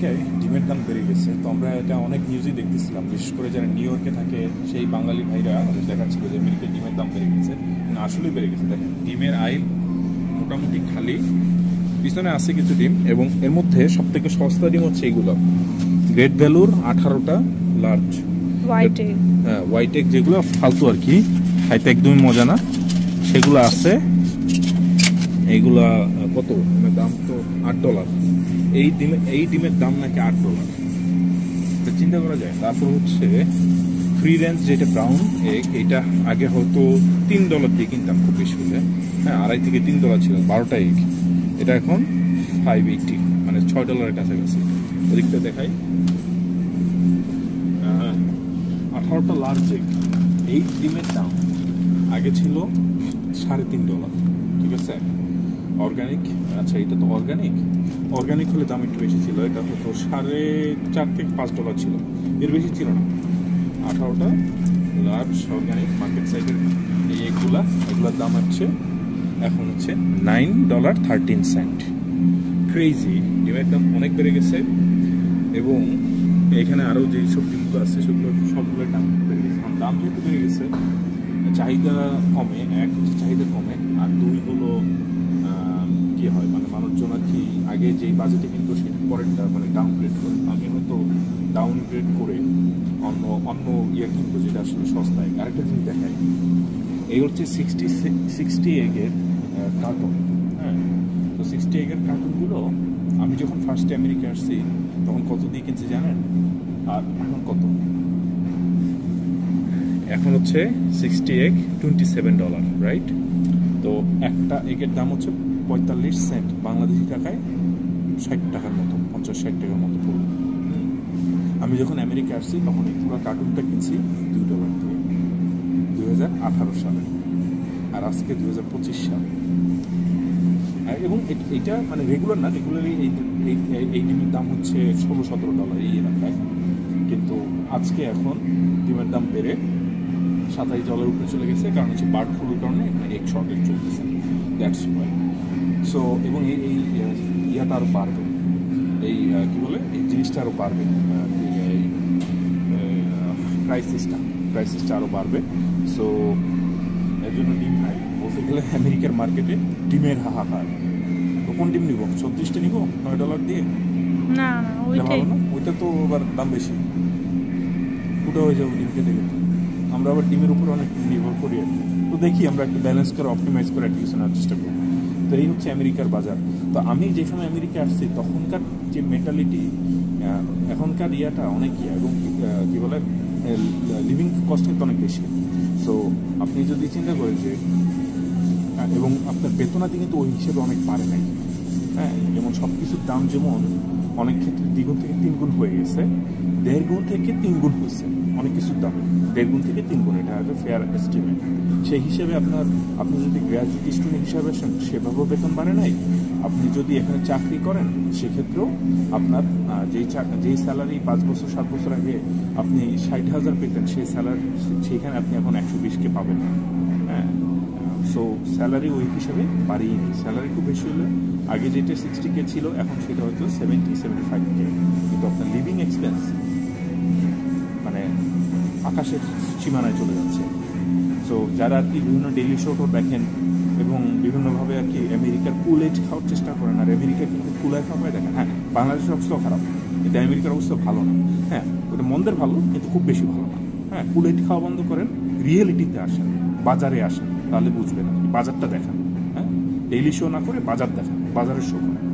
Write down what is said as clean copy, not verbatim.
আমেরিকায় ডিমের দাম বেড়ে গেছে। তো আমরা এটা অনেক নিউজই দেখতেছিলাম, বিশেষ করে যারা নিউ ইয়র্কে থাকে সেই বাঙালি ভাইরা আমাদের দেখাচ্ছিল যে আমেরিকায় ডিমের দাম বেড়ে গেছে। আসলেই বেড়ে গেছে। দেখেন ডিমের আইল মোটামুটি খালি, পিছনে আছে কিছু ডিম, এবং এর মধ্যে সব থেকে সস্তা ডিম হচ্ছে এইগুলো গ্রেট ভ্যালুর 18টা লার্জ হোয়াইট এগ, যেগুলো ফালতু আর কি, খাইতে একদমই মজা না, সেগুলো আছে। এইগুলা কত দাম? তো $8। এই ডিমের দাম নাকি $8, চিন্তা করা যায়। তারপর হচ্ছে ফ্রি রেঞ্জ যেটা ব্রাউন এগ, এটা আগে হয়তো $3 দিয়ে কিনতাম খুব বেশি হলে, হ্যাঁ $2.5 থেকে $3 ছিল 12টা এগ। এটা এখন $5.80, মানে $6 কাছাকাছি। ওদিকটা দেখাই, 18টা লার্জ এগ। এই ডিমের দাম আগে ছিল $3.5, ঠিক আছে। অর্গানিক, আচ্ছা এটা তো অর্গানিক হলে দাম একটু বেশি ছিল, এটা হতো $4.5 থেকে $5 ছিল, এর বেশি ছিল না। 18টা লার্জ অর্গানিক মার্কেট সাইডের এই এগুলোর দাম হচ্ছে এখন হচ্ছে $9.13। ক্রেজি, ডিমের দাম অনেক বেড়ে গেছে। এবং এখানে আরও যেই সব ডিমগুলো আছে সবগুলোর দাম বেড়ে গেছে। কারণ দাম যেহেতু বেড়ে গেছে, চাহিদা কমে, এক হচ্ছে চাহিদা কমে, আর দুই হলো কি হয়, মানে মানুষজন আর কি আগে যেই বাজেটে কিন্তু সেটা পরেরটা মানে ডাউনগ্রেড করে, আমি হয়তো ডাউনগ্রেড করে অন্য ইয়ে কিনবো যেটা আসলে সস্তায়। আরেকটা জিনিস দেখায়, এই হচ্ছে 60 এগের কার্টুন, হ্যাঁ। তো 60 এগের কার্টুনগুলো আমি যখন ফার্স্টে আমেরিকা আসছি তখন কত দিয়ে কিনছি জানেন? আর এখন কত? এখন হচ্ছে 60 এগ $27, রাইট? তো একটা এগের দাম হচ্ছে 45 সেন্ট, বাংলাদেশি টাকায় 60 টাকার মতো, 50-60 টাকার মতো পড়বে। আমি যখন আমেরিকা আসছি তখন এই পুরো কার্টুনটা কিনছি $2 দিয়ে, 2018 সালে, আর আজকে 2025 সাল। এবং এইটা মানে রেগুলার না, রেগুলারলি এই ডিমের দাম হচ্ছে $16-17 এই এলাকায়, কিন্তু আজকে এখন ডিমের দাম বেড়ে $27 উপরে চলে গেছে, কারণ হচ্ছে বার্ড ফ্লুর কারণে এগ শর্টেজ চলতেছে, দ্যাটস ওয়াই। সো এবং এই ইয়াটা আরও বাড়বে, এই কী বলে, এই জিনিসটা আরও বাড়বে, প্রাইসিসটা আরও বাড়বে। সো এর জন্য ডিম নাই বলতে গেলে আমেরিকার মার্কেটে ডিমের হাহাকার। কোন ডিম নিব? 36টা নিব $9 দিয়ে? না, ভালো না, ওইটা তো আবার দাম বেশি, ওটা হয়ে যাবে ডিম খেতে খেতে। আমরা আবার ডিমের উপরে অনেক নির্ভর করি আর কি। তো দেখি আমরা একটু ব্যালেন্স করে অপটিমাইজ করে একটা কিছু নেওয়ার চেষ্টা করি। তো এই হচ্ছে আমেরিকার বাজার। তো আমি যে সময় আমেরিকা আসছি তখনকার যে মেন্টালিটি, এখনকার ইয়াটা অনেক ইয়ে, এবং কী বলে লিভিং কস্ট কিন্তু অনেক বেশি। সো আপনি যদি চিন্তা করেন যে, এবং আপনার বেতনাদি কিন্তু ওই হিসেবে অনেক বাড়ে নাই, হ্যাঁ। যেমন সব কিছুর দাম যেমন অনেক ক্ষেত্রে 2 থেকে 3 গুণ হয়ে গেছে, 1.5 গুণ থেকে 3 গুণ হয়েছে অনেক কিছুর দাম, 1.5 গুণ থেকে 3 গুণ, এটা একটা ফেয়ার এস্টিমেট। সেই হিসেবে আপনি যদি গ্র্যাজুয়েট স্টুডেন্ট হিসাবে আসেন সেভাবেও বেতন বাড়ে নাই। আপনি যদি এখানে চাকরি করেন সেক্ষেত্রেও আপনার যেই স্যালারি 5 বছর 7 বছর আগে আপনি 60,000 পেতেন, সেই স্যালারি সেইখানে আপনি এখন 120K পাবেন, হ্যাঁ। সো স্যালারি ওই হিসাবে বাড়িয়ে নেই, স্যালারি খুব বেশি হলে আগে যেটা 60K ছিল এখন সেটা হয়তো 70-75K, কিন্তু আপনার লিভিং এক্সপেন্স মানে আকাশের সীমানায় চলে যাচ্ছে। সো যারা আর কি বিভিন্ন ডেইলি শো দেখেন এবং বিভিন্নভাবে আর কি আমেরিকার কুলেট খাওয়ার চেষ্টা করেন, আর আমেরিকা কিন্তু কুলায় খাওয়া দেখেন, হ্যাঁ বাংলাদেশের অবস্থা খারাপ কিন্তু আমেরিকার অবস্থা ভালো না, হ্যাঁ ওটা মন্দের ভালো কিন্তু খুব বেশি ভালো না, হ্যাঁ। কুলেট খাওয়া বন্ধ করেন, রিয়েলিটিতে আসেন, বাজারে আসেন, তাহলে বুঝবেন, বাজারটা দেখান, হ্যাঁ। ডেইলি শো না করে বাজার দেখান, বাজারের শো করেন।